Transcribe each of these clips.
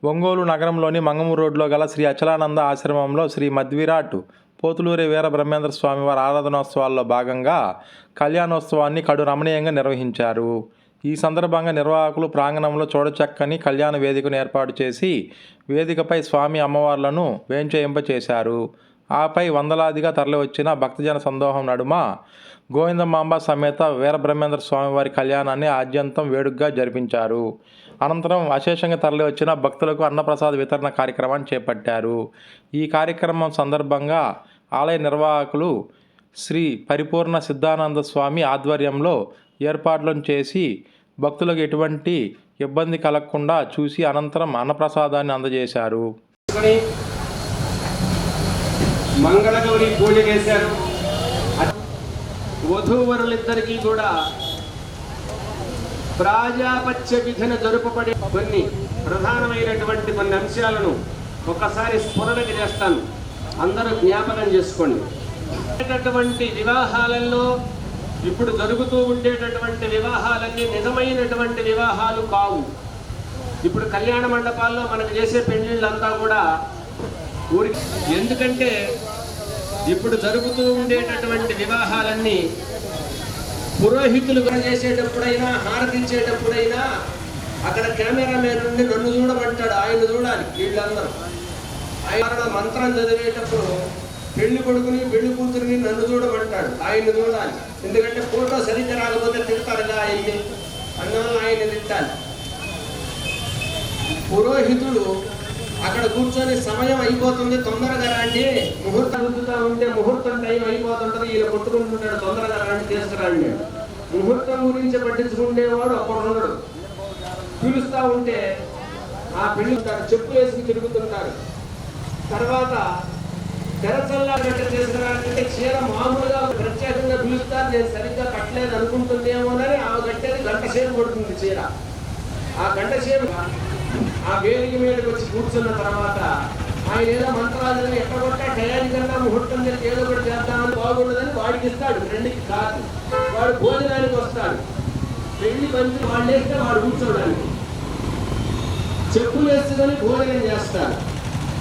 ఒంగోలు నగరంలోని మంగమూరు రోడ్లో గల శ్రీ అచలానంద ఆశ్రమంలో శ్రీ మధ్విరాట్ పోతులూరి వీర బ్రహ్మేంద్ర స్వామివారి ఆరాధనోత్సవాల్లో భాగంగా కళ్యాణోత్సవాన్ని కడు రమణీయంగా నిర్వహించారు. ఈ సందర్భంగా నిర్వాహకులు ప్రాంగణంలో చూడచక్కని కళ్యాణ వేదికను ఏర్పాటు చేసి వేదికపై స్వామి అమ్మవార్లను వేంచేయింపచేశారు. ఆపై వందలాదిగా తరలివచ్చిన భక్తజన సందోహం నడుమ గోవిందమాంబ సమేత వీరబ్రహ్మేంద్ర స్వామివారి కళ్యాణాన్ని ఆద్యంతం వేడుకగా జరిపించారు. అనంతరం అశేషంగా తరలివచ్చిన భక్తులకు అన్నప్రసాద వితరణ కార్యక్రమాన్ని చేపట్టారు. ఈ కార్యక్రమం సందర్భంగా ఆలయ నిర్వాహకులు శ్రీ పరిపూర్ణ సిద్ధానంద స్వామి ఆధ్వర్యంలో ఏర్పాట్లను చేసి భక్తులకు ఎటువంటి ఇబ్బంది కలగకుండా చూసి అనంతరం అన్నప్రసాదాన్ని అందజేశారు. మంగళగౌరి పూజ చేశారు. వధూవరులిద్దరికీ కూడా ప్రాజాపత్య విధిన జరుపబడే కొన్ని ప్రధానమైనటువంటి కొన్ని అంశాలను ఒకసారి స్ఫురణకి చేస్తాను, అందరూ జ్ఞాపకం చేసుకోండి. వివాహాలలో ఇప్పుడు జరుగుతూ ఉండేటటువంటి వివాహాలన్నీ నిజమైనటువంటి వివాహాలు కావు. ఇప్పుడు కళ్యాణ మండపాల్లో మనకు చేసే పెళ్లిళ్ళంతా కూడా ఊరికి, ఎందుకంటే ఇప్పుడు జరుగుతూ ఉండేటటువంటి వివాహాలన్నీ పురోహితులు చేసేటప్పుడైనా హారతించేటప్పుడైనా అక్కడ కెమెరామెన్ నుండి నన్ను చూడమంటాడు, ఆయన చూడాలి. వీళ్ళందరూ ఆయన మంత్రం చదివేటప్పుడు పెళ్లి కొడుకుని పెళ్లి కూతురిని నన్ను చూడమంటాడు, ఆయన చూడాలి. ఎందుకంటే ఫోటో సరిగ్గా రాకపోతే తిడతారుగా ఆయన్ని, అందువల్ల ఆయన తిట్టాలి. పురోహితుడు అక్కడ కూర్చొని సమయం అయిపోతుంది తొందరగా రండి, ముహూర్తం గుర్తుగా ఉంటే ముహూర్తం టైం అయిపోతుంటుంది, ఈయన కొట్టుకుంటుంటాడు తొందరగా రండి తీసుకురండి. ముహూర్తం గురించి పట్టించుకునేవాడు ఒక్కడున్నాడు. పిలుస్తూ ఉంటే ఆ పెళ్లి చెప్పులు వేసుకుని తిరుగుతుంటారు. తర్వాత తెరచల్లా గట్ట తీసుకురాలంటే చీర మామూలుగా ప్రత్యేకంగా పిలుస్తారు, నేను సరిగ్గా కట్టలేదు అనుకుంటుందేమోనని ఆ గట్టేది గంట సేపు పడుతుంది చీర. ఆ గంట సేపు ఆ వేదిక మీదకి వచ్చి కూర్చున్న తర్వాత ఆయన ఏదో మంత్రాలను ఎక్కడొట్టా టయానికన్నా ముహూర్తం చేసి ఏదో ఒకటి చేద్దామని బాగుండదని వాడికి ఇస్తాడు, ఫ్రెండ్కి కాదు. వాడు భోజనానికి వస్తాడు, పెళ్లి పంచి వాళ్ళు వేస్తే వాడు కూర్చోడానికి. చెప్పులు వేసుకొని భోజనం చేస్తారు.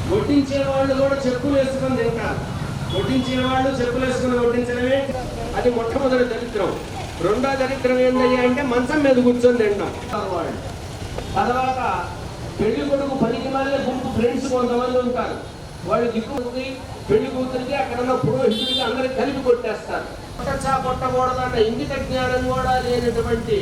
వడ్డించే వాళ్ళు కూడా చెప్పులు వేసుకొని తింటారు. వడ్డించే వాళ్ళు చెప్పులు వేసుకొని వడ్డించడమే అది మొట్టమొదటి దరిద్రం. రెండో దరిద్రం ఏంటయ్యా అంటే మంచం మీద కూర్చొని తింటాం. తర్వాత పెళ్లి కొడుకు పనికి మళ్ళీ గుంపు ఫ్రెండ్స్ కొంతమంది ఉంటారు, వాళ్ళు దిక్కుకి పెళ్లి కూతురికి అక్కడ ఉన్న పురోహితుడికి అందరికి కలిపి కొట్టేస్తారు. కొట్టకూడదన్న ఇంగిత జ్ఞానం కూడా లేనటువంటి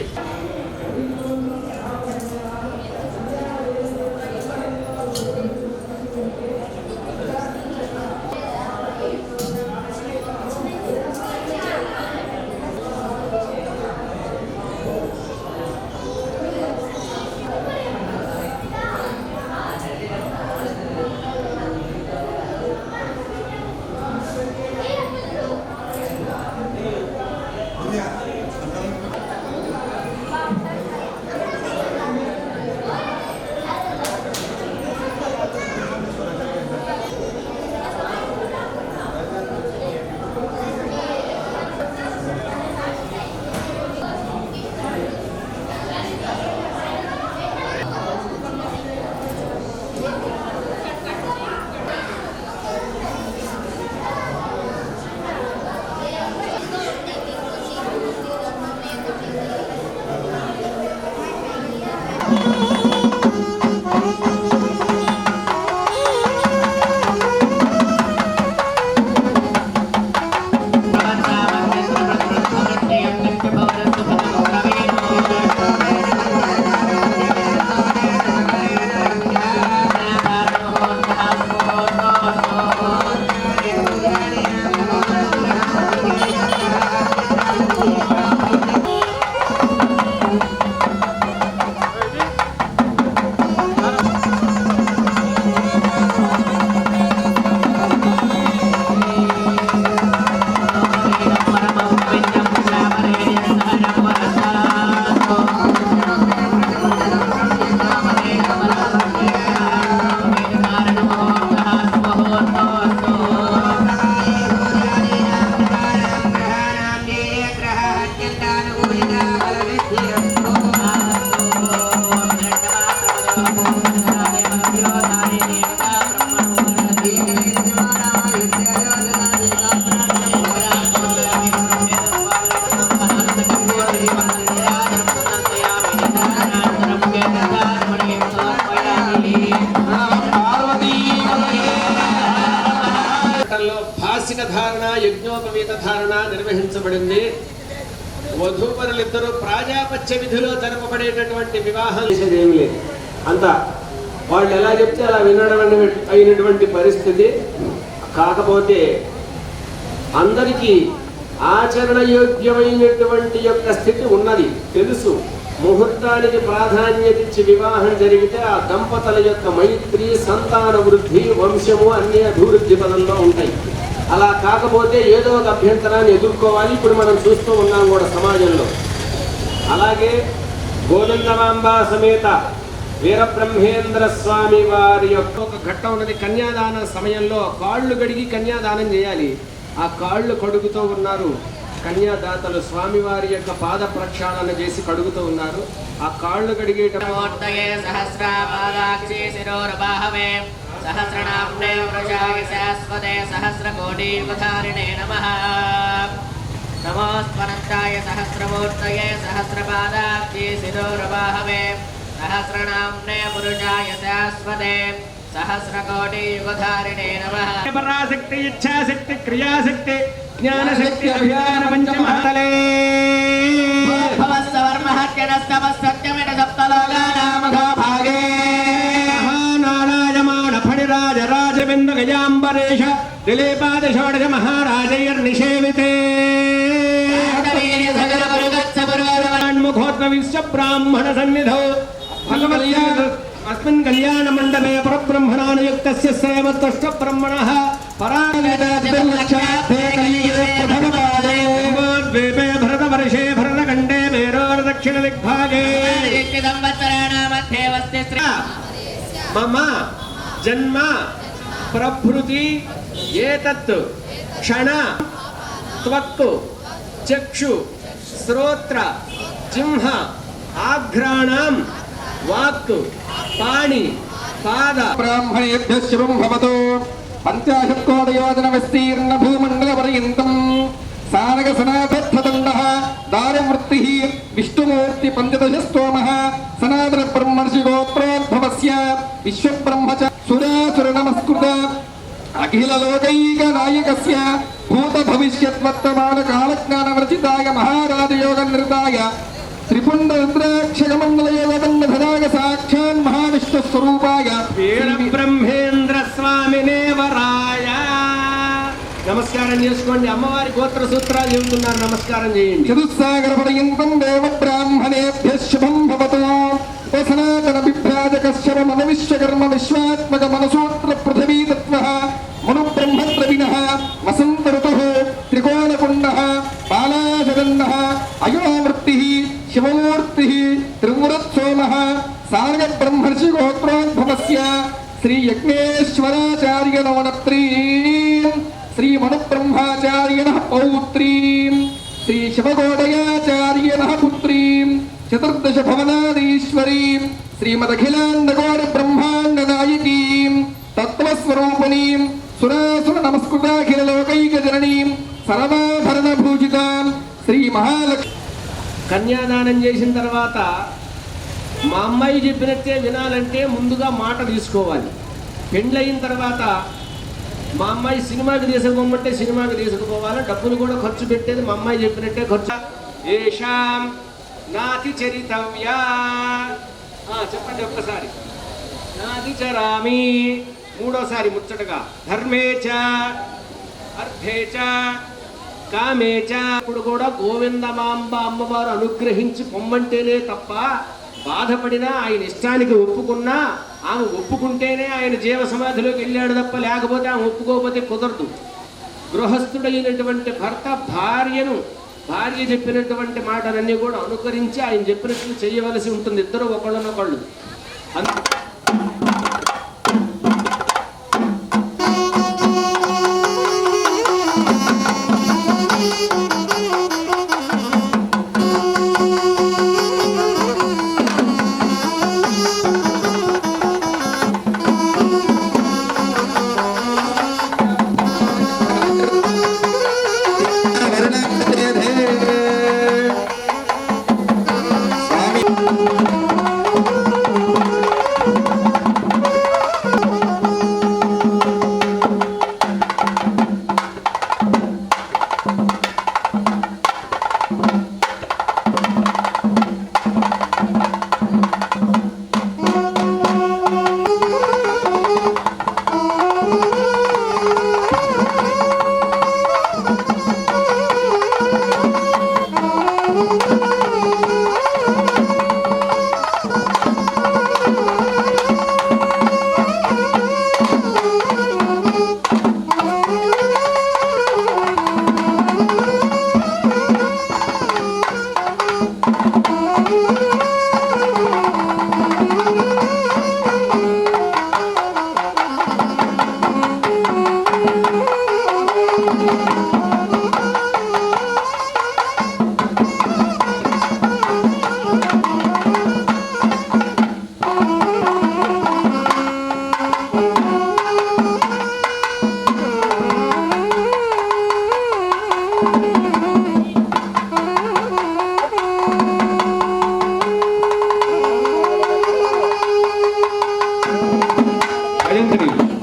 వార్షిక ధారణ, యజ్ఞోపవీత ధారణ నిర్వహించబడింది. వధూవరులిద్దరూ ప్రాజాపత్య విధిలో జరపబడేటటువంటి వివాహం చేసేదేమీ లేదు. అంతా వాళ్ళు ఎలా చెప్తే అలా వినడం అయినటువంటి పరిస్థితి. కాకపోతే అందరికీ ఆచరణయోగ్యమైనటువంటి యొక్క స్థితి ఉన్నది తెలుసు. ముహూర్తానికి ప్రాధాన్యత ఇచ్చి వివాహం జరిగితే ఆ దంపతుల యొక్క మైత్రి, సంతాన వృద్ధి, వంశము అన్ని అభివృద్ధి పదంలో ఉంటాయి. అలా కాకపోతే ఏదో ఒక అభ్యంతరాన్ని ఎదుర్కోవాలి. ఇప్పుడు మనం చూస్తూ ఉన్నాం కూడా సమాజంలో. అలాగే గోవిందమాంబ సమేత వీరబ్రహ్మేంద్ర స్వామి వారి యొక్క ఒక ఘట్టం ఉన్నది. కన్యాదాన సమయంలో కాళ్ళు కడిగి కన్యాదానం చేయాలి. ఆ కాళ్ళు కడుగుతూ ఉన్నారు కన్యాదాతలు. స్వామివారి యొక్క పాద ప్రక్షాళన చేసి కడుగుతూ ఉన్నారు. ఆ కాళ్ళు కడిగేటప్పుడు సహస్రనామ్నే వృషాయ శాశ్వతే సహస్రకోటీయుగధారిణే నమః. నమోస్త్వనంతాయ సహస్రమూర్తయే సహస్రపాదాబ్జే శిరోరవాహవే సహస్రనామ్నే పురుషాయ శాశ్వతే సహస్రకోటీయుగధారిణే నమః. పరాశక్తి, ఇచ్ఛాశక్తి, క్రియాశక్తి, జ్ఞానశక్తి, అభియాన పంచమహతలే భవస్తవర్మహత్యనస్తమస్తత్యమిత సప్తలోకానామఘో భాగే నారాయమాణ ఫణిరాజ రాజబింద గజాంబరేష దిలీపాద షోడశ మహారాజైర్నిషేవితే ముఖోత్మ విశ్వ బ్రాహ్మణ సన్నిధౌ భగవత్యా అస్మిన్ కళ్యాణ మండపే పరబ్రహ్మణానుయుక్తస్య శ్రేమత్వష్ట బ్రహ్మణః పరాగతే భరతవర్షే భరతఖండే మేరోర్ దక్షిణ దిగ్భాగే మమ జన్మ ప్రభృతి ఏతత్ క్షణ త్వక్కు చక్షు శ్రోత్ర జిహ్వ ఆఘ్రాణం వాక్ పాణి పాద బ్రాహ్మణేభ్యః శుభం భవతు. పంచాశత్కోటయోజన విస్తీర్ణ భూమండల పర్యంతం సారగ సనాతనందః దారవృత్తిః విష్ణుమూర్తి పంచదశ స్తోమః సనాతన బ్రహ్మర్షి గోత్రోద్భవస్య విశ్వబ్రహ్మ చ సురాసుర నమస్కృత అఖిల లోకైక నాయకస్య భూత భవిష్యత్ వర్తమాన కాలజ్ఞాన వర్జితాయ మహారాజ యోగ నిర్దాయ త్రిపుండ రుద్రాక్షగమండల యోగదండధరాగ సాక్షాన్ మహావిష్ణు స్వరూపాయ వీరబ్రహ్మేంద్ర స్వామినే వరాయ నమస్కారం చేసుకోండి. అమ్మవారి గోత్ర సూత్రాలు చెబుతున్నారు, నమస్కారం చేయండి. చతుస్సాగర పర్యంతం దేవ బ్రాహ్మణేభ్యః శుభం భవతు. సనాతన విభ్రాజకశ్చర మన విశ్వకర్మ విశ్వాత్మక మనసూత్ర పృథివీ తత్వః మను బ్రహ్మద్రవిణః వసంత ఋతుః త్రికోణకుండః బాలాజగన్నః అయోమృత్తిః శివమూర్తిః త్రిపురత్సోమః సారగ బ్రహ్మర్షి గోత్రోద్భవస్య శ్రీ యజ్ఞేశ్వరాచార్య నవనత్రీం శ్రీ మను బ్రహ్మాచార్యణః పౌత్రీం శ్రీ శివగోడయాచార్యణః పుత్రీం చతుర్దశ భవనాదీశ్వరీం శ్రీమదఖిలాండగోడ బ్రహ్మాండ నాయకీం తత్వస్వరూపిణీం సురాసుర నమస్కృతాఖిల లోకైక జననీం సర్వాభరణ భూషితాం శ్రీ మహాలక్ష్మి. కన్యాదానం చేసిన తర్వాత మా అమ్మాయి చెప్పినట్టే వినాలంటే ముందుగా మాట తీసుకోవాలి. పెండ్లయిన తర్వాత మా అమ్మాయి సినిమాకి తీసుకుపోమంటే సినిమాకి తీసుకుపోవాలి. డబ్బులు కూడా ఖర్చు పెట్టేది మా అమ్మాయి చెప్పినట్టే ఖర్చు. ఏషాం నాతి చరితవ్యా చెప్పండి ఒక్కసారి. నాతి చరామి మూడోసారి ముచ్చటగా. ధర్మేచ అర్థేచ కామేచ. ఇప్పుడు కూడా గోవిందమాంబ అమ్మవారు అనుగ్రహించి పొమ్మంటేనే తప్ప బాధపడినా ఆయన ఇష్టానికి ఒప్పుకున్నా ఆమె ఒప్పుకుంటేనే ఆయన జీవ సమాధిలోకి వెళ్ళాడు తప్ప లేకపోతే ఆమె ఒప్పుకోకపోతే కుదరదు. గృహస్థుడైనటువంటి భర్త భార్య చెప్పినటువంటి మాటలన్నీ కూడా అనుకరించి ఆయన చెప్పినట్లు చేయవలసి ఉంటుంది. ఇద్దరు ఒకళ్ళనొకళ్ళు. గాయత్రి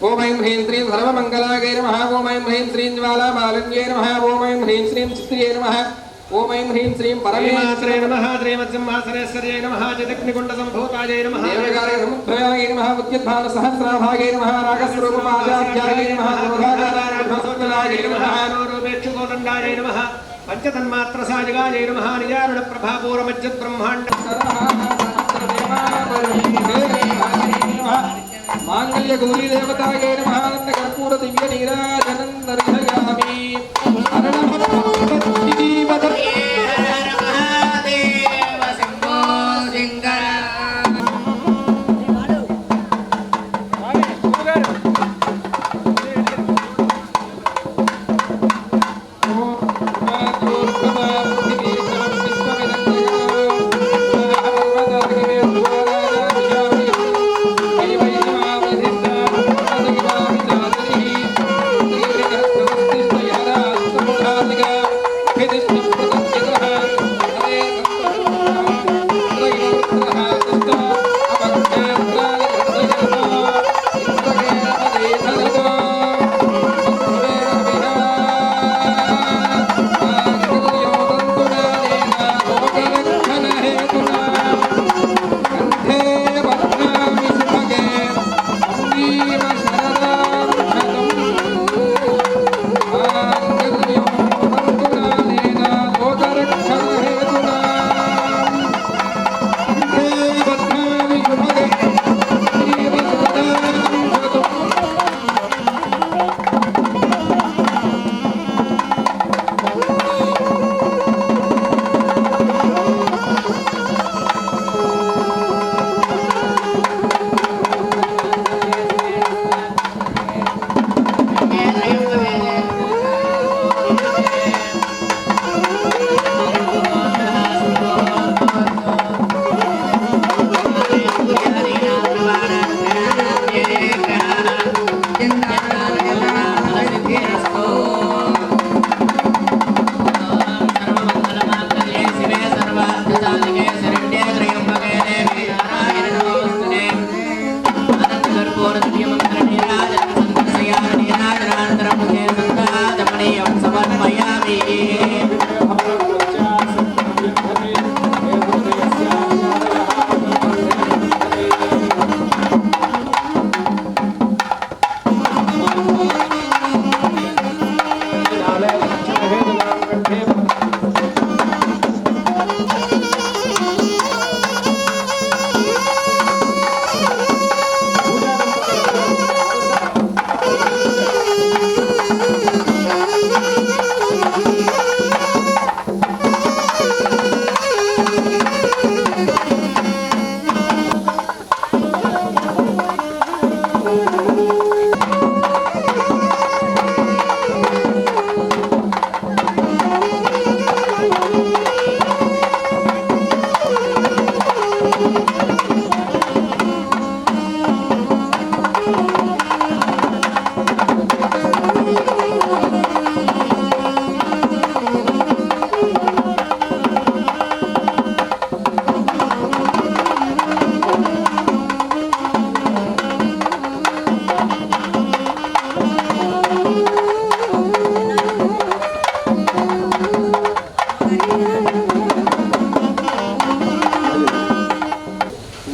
ओम ऐं ह्रीं श्रीं सर्वमंगलाय नमः। ओम ऐं ह्रीं श्रीं ज्वालामालिन्ये नमः। ओम ऐं ह्रीं श्रीं चित्रिये नमः। ओम ऐं ह्रीं श्रीं परमेश्वरे नमः। श्रीमत्सिंहासनेश्वर्यै नमः। जगत्निकुण्डसम्भूताय नमः। देवकार्य समुद्भयाय नमः। उद्यद्भानुसहस्राभागे नमः। रागस्वरूपमाजाभ्याय नमः। क्रोधाकाराय नमः। नोरूपेक्षुकोदण्डाय नमः। पंचतन्मात्रसाजगाय नमः। निजारुणप्रभापूरमज्जद्ब्रह्माण्ड मांगल्य गौरी देवताय नमः। कर्पूर दिव्य नीराजनं दर्शयामि।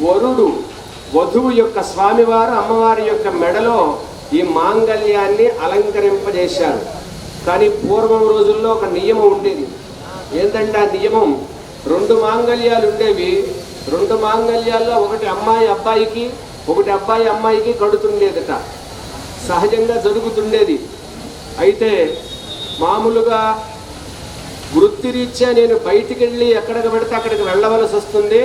వరుడు వధువు యొక్క స్వామివారు అమ్మవారి యొక్క మెడలో ఈ మాంగళ్యాన్ని అలంకరింపజేశారు. కానీ పూర్వం రోజుల్లో ఒక నియమం ఉండేది. ఏంటంటే ఆ నియమం 2 మాంగళ్యాలు ఉండేవి. 2 మాంగళ్యాల్లో ఒకటి అమ్మాయి అబ్బాయికి, ఒకటి అబ్బాయి అమ్మాయికి కడుతుండేదట. సహజంగా జరుగుతుండేది. అయితే మామూలుగా వృత్తిరీత్యా నేను బయటికి వెళ్ళి ఎక్కడికి పెడితే అక్కడికి వెళ్ళవలసి వస్తుంది.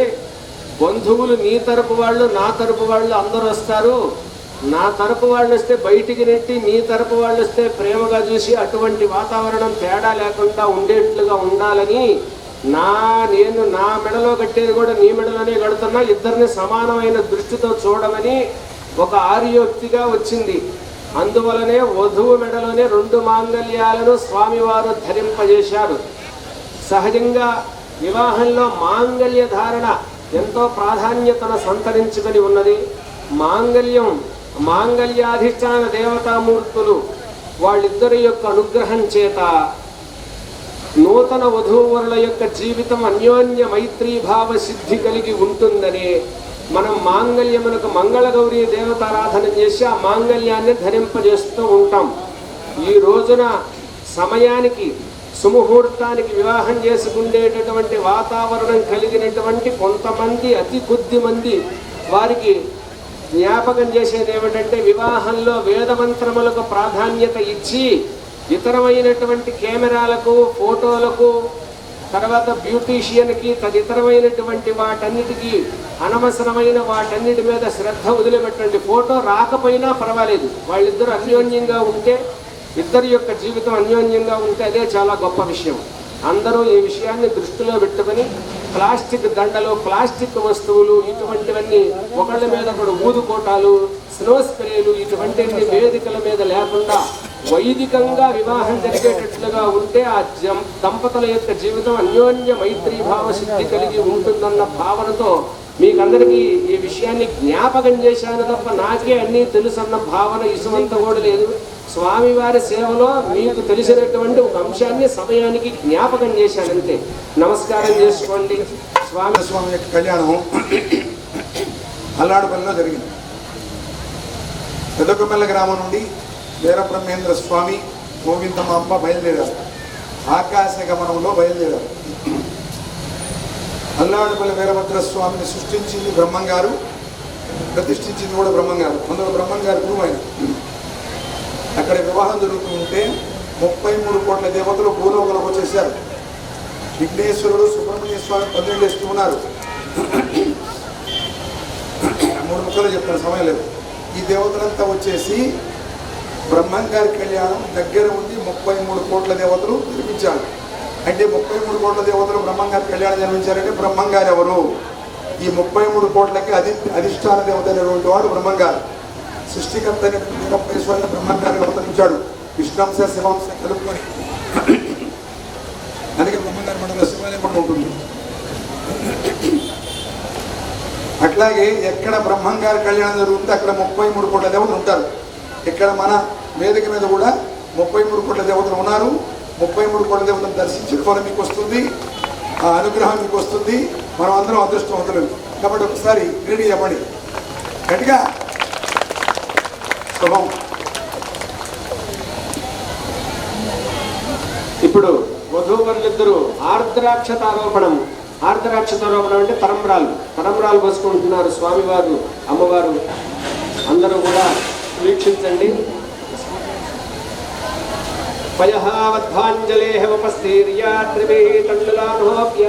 బంధువులు నీ తరపు వాళ్ళు, నా తరపు వాళ్ళు అందరూ వస్తారు. నా తరపు వాళ్ళు వస్తే బయటికి నెట్టి, నీ తరపు వాళ్ళు వస్తే ప్రేమగా చూసి అటువంటి వాతావరణం తేడా లేకుండా ఉండేట్లుగా ఉండాలని నేను నా మెడలో కట్టేది కూడా నీ మెడలోనే కడుతున్నా, ఇద్దరిని సమానమైన దృష్టితో చూడమని ఒక ఆర్యోక్తిగా వచ్చింది. అందువలనే వధువు మెడలోనే 2 మాంగళ్యాలను స్వామివారు ధరింపజేశారు. సహజంగా వివాహంలో మాంగళ్య ధారణ ఎంతో ప్రాధాన్యతను సంతరించుకొని ఉన్నది. మాంగళ్యాధిష్టాన దేవతామూర్తులు వాళ్ళిద్దరి యొక్క అనుగ్రహం చేత నూతన వధూవరుల యొక్క జీవితం అన్యోన్య మైత్రీభావ సిద్ధి కలిగి ఉంటుందని మనం మాంగళ్యమునకు మంగళగౌరీ దేవతారాధన చేసి ఆ మాంగళ్యాన్ని ధరింపజేస్తూ ఉంటాం. ఈ రోజున సమయానికి సుముహూర్తానికి వివాహం చేసుకునేటటువంటి వాతావరణం కలిగినటువంటి కొంతమంది, అతి కొద్ది మంది వారికి జ్ఞాపకం చేసేది ఏమిటంటే వివాహంలో వేదమంత్రములకు ప్రాధాన్యత ఇచ్చి ఇతరమైనటువంటి కెమెరాలకు, ఫోటోలకు, తర్వాత బ్యూటీషియన్కి, తదితరమైనటువంటి వాటన్నిటికీ అనవసరమైన వాటన్నిటి మీద శ్రద్ధ వదిలిపెట్టండి. ఫోటో రాకపోయినా పర్వాలేదు, వాళ్ళిద్దరూ అన్యోన్యంగా ఉంటే, ఇద్దరి యొక్క జీవితం అన్యోన్యంగా ఉంటే అదే చాలా గొప్ప విషయం. అందరూ ఈ విషయాన్ని దృష్టిలో పెట్టుకొని ప్లాస్టిక్ దండలు, ప్లాస్టిక్ వస్తువులు ఇటువంటివన్నీ ఒకళ్ళ మీద ఒకడు ఊదుకోటాలు, స్నో స్ప్రేలు ఇటువంటివన్నీ వేదికల మీద లేకుండా వైదికంగా వివాహం జరిగేటట్లుగా ఉంటే ఆ దంపతుల యొక్క జీవితం అన్యోన్య మైత్రీభావ సిద్ధి కలిగి ఉంటుందన్న భావనతో మీకందరికీ ఈ విషయాన్ని జ్ఞాపకం చేశాను తప్ప నాకే అన్నీ తెలుసన్న భావన ఇసుమంత కూడా లేదు. స్వామివారి సేవలో మీకు తెలిసినటువంటి ఒక అంశాన్ని సమయానికి జ్ఞాపకం చేశానంతే. నమస్కారం చేసుకోండి. స్వామి యొక్క కళ్యాణం అల్లాడుపల్లిలో జరిగింది. పెదకొమెల్ల గ్రామం నుండి వీరబ్రహ్మేంద్ర స్వామి, గోవిందమాంబ బయలుదేరారు. ఆకాశ గమనంలో బయలుదేరారు. అల్లాడుపల్లి వీరభద్ర స్వామిని సృష్టించింది బ్రహ్మంగారు, ప్రతిష్ఠించింది కూడా బ్రహ్మంగారు. అందులో బ్రహ్మంగారు గురువు ఆయన. అక్కడ వివాహం జరుగుతూ ఉంటే 33 కోట్ల దేవతలు భూలోకంలోకి వచ్చేసారు. విఘ్నేశ్వరుడు, సుబ్రహ్మణ్య స్వామి 12 వేస్తూ ఉన్నారు. 3 ముక్కలు చెప్తాను, సమయం లేదు. ఈ దేవతలంతా వచ్చేసి బ్రహ్మంగారి కళ్యాణం దగ్గర ఉంది. 33 కోట్ల దేవతలు నిర్మించారు. అంటే 33 కోట్ల దేవతలు బ్రహ్మంగారి కళ్యాణం నిర్మించారంటే బ్రహ్మంగారు ఎవరు? ఈ 33 కోట్లకి అధిష్టాన దేవత అనేటువంటి వాడు బ్రహ్మంగారు. సృష్టికర్తని వీరబ్రహ్మేశ్వరుని బ్రహ్మంగారిని అవతరించాడు. విష్ణుంశ శివాంశ కలుపుకొని. అందుకే బ్రహ్మంగారి మండల శివాలయం కూడా ఉంటుంది. అట్లాగే ఎక్కడ బ్రహ్మంగారి కళ్యాణం జరుగుతుంటే అక్కడ 33 కోట్ల దేవతలు ఉంటారు. ఇక్కడ మన వేదిక మీద కూడా 33 కోట్ల దేవతలు ఉన్నారు. 33 కోట్ల దేవతలు దర్శించిన ఫలం మీకు వస్తుంది, ఆ అనుగ్రహం మీకు వస్తుంది. మనం అందరం అదృష్టవంతులు. కాబట్టి ఒకసారి గ్రీడీ చెప్పండి గట్టిగా. శుభం. ఇప్పుడు వధూవరులిద్దరూ ఆర్ద్రాక్షతారోపణం అంటే తరంబ్రాలు పోసుకుంటున్నారు స్వామివారు అమ్మవారు. అందరూ కూడా వీక్షించండి. పయహావద్ధాంజలే ఉపస్థీర్యా త్రిభిః తండులానోప్య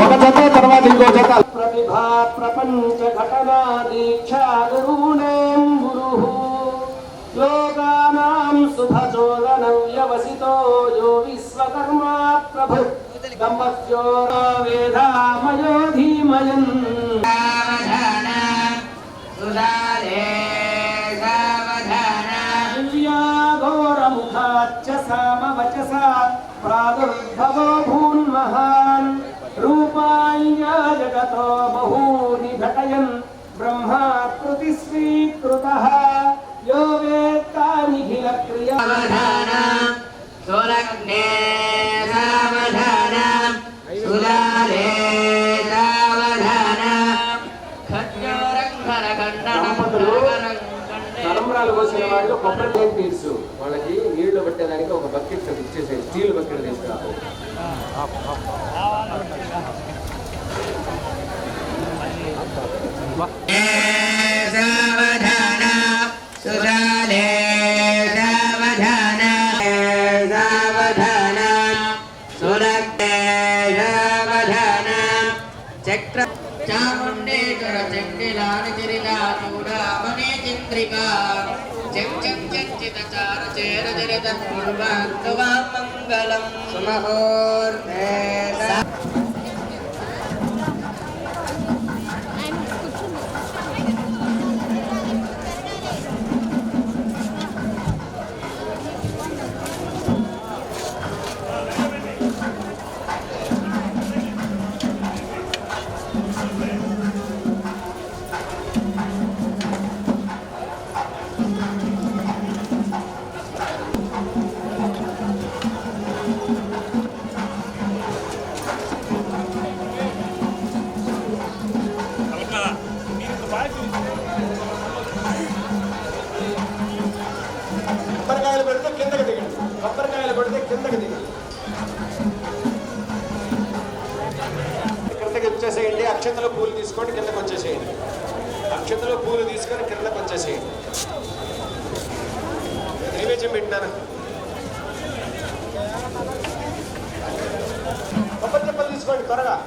ఒక జత తర్వాత ఇంకో జత. ప్రతిభా ప్రపంచ ఘటనా దీక్షాగురుణేం గురుః లోకానాం శుభచోదన వ్యవసితో యో విశ్వకర్మా ప్రభు దమ్మస్యో వేదామయో ధీమయం. ఘోరముఖాచ్చ సామవచసా ప్రాదుర్భవో భూన్మహాన్ రూపాణ్యా జగతో బహూని ఘటయన్ బ్రహ్మాకృతి స్వీకృతః యో వేత్తానిఖిల క్రియా. సురగ్నే సావధాన సులాలే సావధాన తలంబ్రాలు పోసిన వాళ్ళు కొబ్బరి తీర్చు వాళ్ళకి నీళ్లు పట్టేదానికి ఒక బకెట్ ఇచ్చేసేది, స్టీల్ బకెట్ తీసుకురావాలి. సావధాన సులాలే సావధాన సావధాన సురగ్నే సావధాన చక్ర చాముండేశ్వర చండిలాని చిరిలా చూడామనే చంద్రికా చెం చెం చంచిత చార చేర జరద పూర్వాంగవా మంగళం సుమహోర్తే. కొబ్బరికాయలు పెడితే కిందకి దిగండి, కొబ్బరికాయలు పెడితే కిందకి దిగండి. కిందకి వచ్చేసేయండి. అక్షతలో పూలు తీసుకోండి, కిందకి వచ్చేసేయండి. అక్షతలో పూలు తీసుకొని కిందకి వచ్చేసేయండి. నైవేద్యం పెట్టినాను. కొబ్బరి చెప్పలు తీసుకోండి త్వరగా.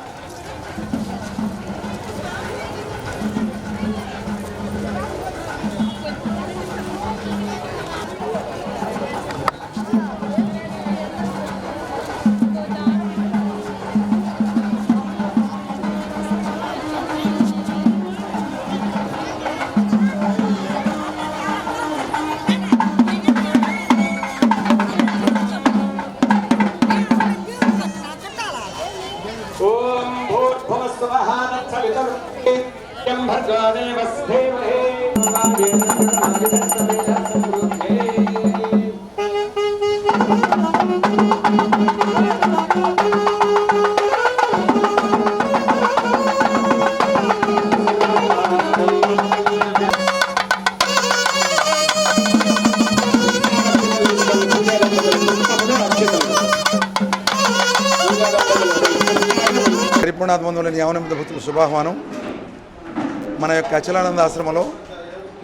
పాదబంధువులని యావనమిత భక్తులు శుభాహ్వానం. మన యొక్క అచలానంద ఆశ్రమంలో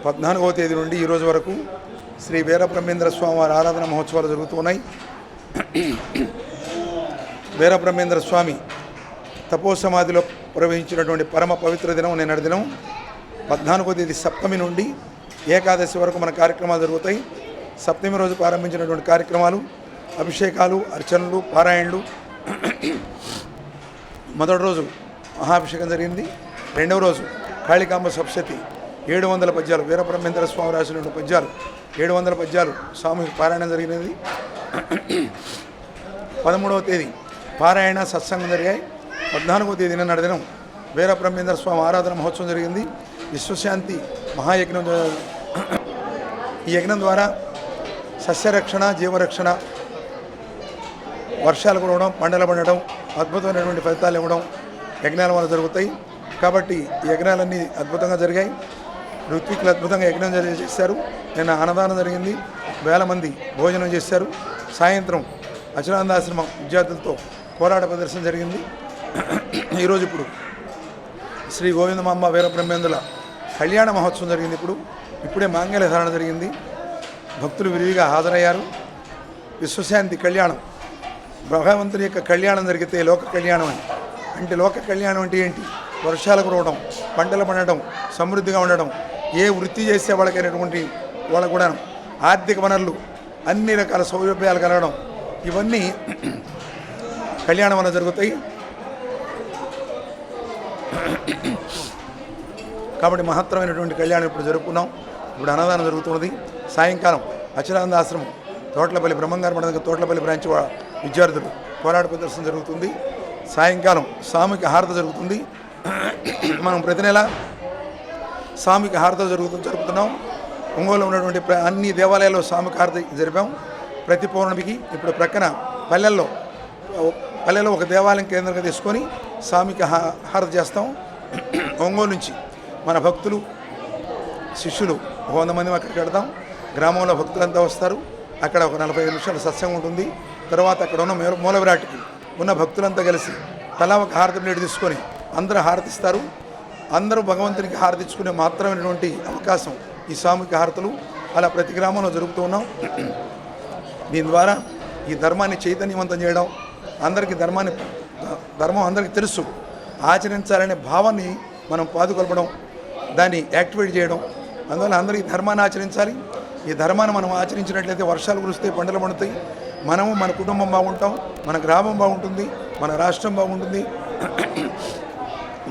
14వ తేదీ నుండి ఈరోజు వరకు శ్రీ వీరబ్రహ్మేంద్ర స్వామి వారి ఆరాధన మహోత్సవాలు జరుగుతున్నాయి. వీరబ్రహ్మేంద్ర స్వామి తపోసమాధిలో ప్రవహించినటువంటి పరమ పవిత్ర దినం నిన్నటి దినం. 14వ తేదీ సప్తమి నుండి ఏకాదశి వరకు మన కార్యక్రమాలు జరుగుతాయి. సప్తమి రోజు ప్రారంభించినటువంటి కార్యక్రమాలు అభిషేకాలు, అర్చనలు, పారాయణలు. మొదటి రోజు మహాభిషేకం జరిగింది. రెండవ రోజు కాళికాంబ సప్తశతి 700 పద్యాలు, వీరబ్రహ్మేంద్ర స్వామి రాసినటువంటి పద్యాలు 700 పద్యాలు సామూహిక పారాయణం జరిగినది. 13వ తేదీ పారాయణ సత్సంగం జరిగాయి. 14వ తేదీ నిన్నటి దినం వీరబ్రహ్మేంద్ర స్వామి ఆరాధన మహోత్సవం జరిగింది. విశ్వశాంతి మహాయజ్ఞం. ఈ యజ్ఞం ద్వారా సస్యరక్షణ, జీవరక్షణ, వర్షాలు కురవడం, పంటలు పండడం, అద్భుతమైనటువంటి ఫలితాలు ఇవ్వడం యజ్ఞాల వల్ల జరుగుతాయి. కాబట్టి ఈ యజ్ఞాలన్నీ అద్భుతంగా జరిగాయి. ఋత్వికులు అద్భుతంగా యజ్ఞం చేశారు. నిన్న అన్నదానం జరిగింది. 1000 మంది భోజనం చేశారు. సాయంత్రం అచలానందాశ్రమం విద్యార్థులతో పోరాట ప్రదర్శన జరిగింది. ఈరోజు ఇప్పుడు శ్రీ గోవిందమాంబ వీరబ్రహ్మేంద్రుల కళ్యాణ మహోత్సవం జరిగింది. ఇప్పుడే మాంగళ్య ధారణ జరిగింది. భక్తులు విరివిగా హాజరయ్యారు. విశ్వశాంతి కళ్యాణం, భగవంతుని యొక్క కళ్యాణం జరిగితే లోక కళ్యాణం అని. అంటే లోక కళ్యాణం అంటే ఏంటి? వర్షాలు కురవడం, పంటలు పండడం, సమృద్ధిగా ఉండడం, ఏ వృత్తి చేసే వాళ్ళకైనటువంటి వాళ్ళకు కూడా ఆర్థిక వనరులు, అన్ని రకాల సౌలభ్యాలు కలగడం, ఇవన్నీ కళ్యాణం వల్ల జరుగుతాయి. కాబట్టి మహత్తరమైనటువంటి కళ్యాణం ఇప్పుడు జరుపుకున్నాం. ఇప్పుడు అన్నదానం జరుగుతున్నది. సాయంకాలం అచలానంద ఆశ్రమం తోట్లపల్లి బ్రహ్మంగారు మన దగ్గర తోట్లపల్లి బ్రాంచ్ విద్యార్థులు పోరాట ప్రదర్శన జరుగుతుంది. సాయంకాలం సామూహిక హారత జరుగుతుంది. మనం ప్రతి నెల సామూహిక హారత జరుపుతున్నాం. ఒంగోలులో ఉన్నటువంటి అన్ని దేవాలయాల్లో సామూహిక హారత జరిపాం. ప్రతి పౌర్ణమికి ఇప్పుడు ప్రక్కన పల్లెలో ఒక దేవాలయం కేంద్రంగా తీసుకొని సామూహిక హారత చేస్తాం. ఒంగోలు నుంచి మన భక్తులు, శిష్యులు 100 మంది అక్కడికి వెళ్తాం. గ్రామంలో భక్తులంతా వస్తారు. అక్కడ ఒక 45 నిమిషాల సత్సంగం ఉంటుంది. తర్వాత అక్కడ ఉన్న మూల విరాట్కి ఉన్న భక్తులంతా కలిసి తలా ఒక హారతి ప్లేట్ తీసుకొని అందరూ హారతిస్తారు. అందరూ భగవంతునికి హారతించుకునే మాత్రమైనటువంటి అవకాశం ఈ సామూహిక హారతులు. అలా ప్రతి గ్రామంలో జరుపుతూ ఉన్నాం. దీని ద్వారా ఈ ధర్మాన్ని చైతన్యవంతం చేయడం, అందరికీ ధర్మం అందరికీ తెలుసు, ఆచరించాలనే భావాన్ని మనం పాదుకొల్పడం, దాన్ని యాక్టివేట్ చేయడం. అందువల్ల అందరికీ ధర్మాన్ని ఆచరించాలి. ఈ ధర్మాన్ని మనం ఆచరించినట్లయితే వర్షాలు కురుస్తాయి, పంటలు పండుతాయి, మనము మన కుటుంబం బాగుంటాం, మన గ్రామం బాగుంటుంది, మన రాష్ట్రం బాగుంటుంది,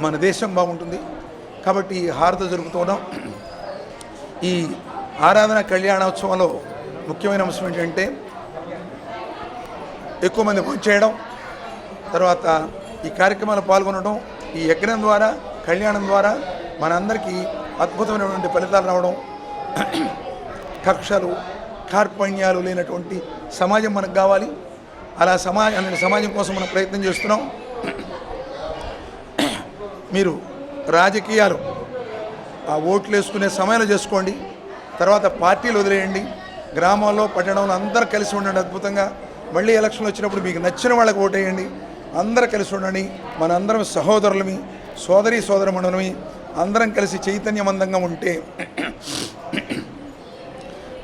మన దేశం బాగుంటుంది. కాబట్టి ఈ హారత జరుపుతున్నాం. ఈ ఆరాధన కళ్యాణోత్సవంలో ముఖ్యమైన అంశం ఏంటంటే ఎక్కువ మంది భోంచేయడం, తర్వాత ఈ కార్యక్రమాలు పాల్గొనడం, ఈ యజ్ఞం ద్వారా, కళ్యాణం ద్వారా మనందరికీ అద్భుతమైనటువంటి ఫలితాలు రావడం, కక్షలు, కార్పణ్యాలు లేనటువంటి సమాజం మనకు కావాలి. అలా సమాజం కోసం మనం ప్రయత్నం చేస్తున్నాం. మీరు రాజకీయాలు ఆ ఓట్లు వేసుకునే సమయంలో చేసుకోండి. తర్వాత పార్టీలు వదిలేయండి. గ్రామాల్లో, పట్టణంలో అందరూ కలిసి ఉండండి అద్భుతంగా. మళ్ళీ ఎలక్షన్లు వచ్చినప్పుడు మీకు నచ్చిన వాళ్ళకి ఓటేయండి. అందరూ కలిసి ఉండండి. మనందరం సహోదరులమి, సోదరీమణులమి, అందరం కలిసి చైతన్యవంతంగా ఉంటే.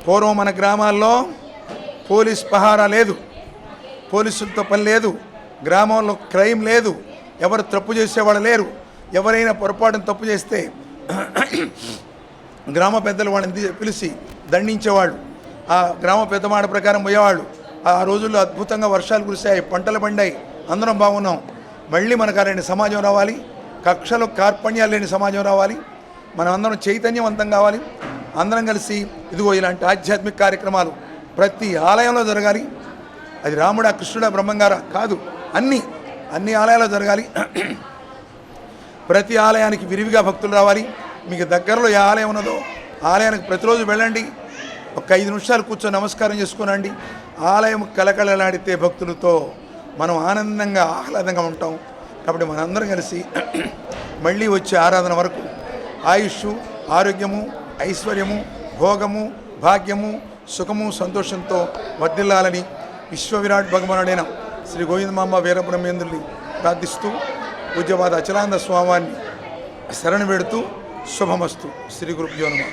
పూర్వం మన గ్రామాల్లో పోలీస్ పహారా లేదు, పోలీసులతో పని లేదు, గ్రామంలో క్రైమ్ లేదు, ఎవరు తప్పు చేసేవాళ్ళు లేరు. ఎవరైనా పొరపాటున తప్పు చేస్తే గ్రామ పెద్దలు వాళ్ళని పిలిచి దండించేవాళ్ళు. ఆ గ్రామ పెద్ద మాట ప్రకారం పోయేవాళ్ళు. ఆ రోజుల్లో అద్భుతంగా వర్షాలు కురిశాయి, పంటలు పండాయి, అందరం బాగున్నాం. మళ్ళీ మనకు అలాంటి సమాజం రావాలి. కక్షలు, కార్పణ్యాలు లేని సమాజం రావాలి. మనం అందరం చైతన్యవంతం కావాలి. అందరం కలిసి ఇదిగో ఇలాంటి ఆధ్యాత్మిక కార్యక్రమాలు ప్రతి ఆలయంలో జరగాలి. అది రాముడా, కృష్ణుడా, బ్రహ్మంగారా కాదు, అన్ని ఆలయాల్లో జరగాలి. ప్రతి ఆలయానికి విరివిగా భక్తులు రావాలి. మీకు దగ్గరలో ఏ ఆలయం ఉన్నదో ఆలయానికి ప్రతిరోజు వెళ్ళండి. ఒక 5 నిమిషాలు కూర్చొని నమస్కారం చేసుకోనండి. ఆలయం కలకలలాడితే భక్తులతో మనం ఆనందంగా, ఆహ్లాదంగా ఉంటాం. కాబట్టి మనందరం కలిసి మళ్ళీ వచ్చే ఆరాధన వరకు ఆయుష్, ఆరోగ్యము, ఐశ్వర్యము, భోగము, భాగ్యము, సుఖము, సంతోషంతో వర్ధిల్లాలని విశ్వవిరాట్ భగవానుడైన శ్రీ గోవిందమాంబ వీరబ్రహ్మేంద్రుని ప్రార్థిస్తూ పూజ్యపాద అచలానంద స్వామివారిని శరణు పెడుతూ శుభమస్తు. శ్రీ గురుభ్యో నమః.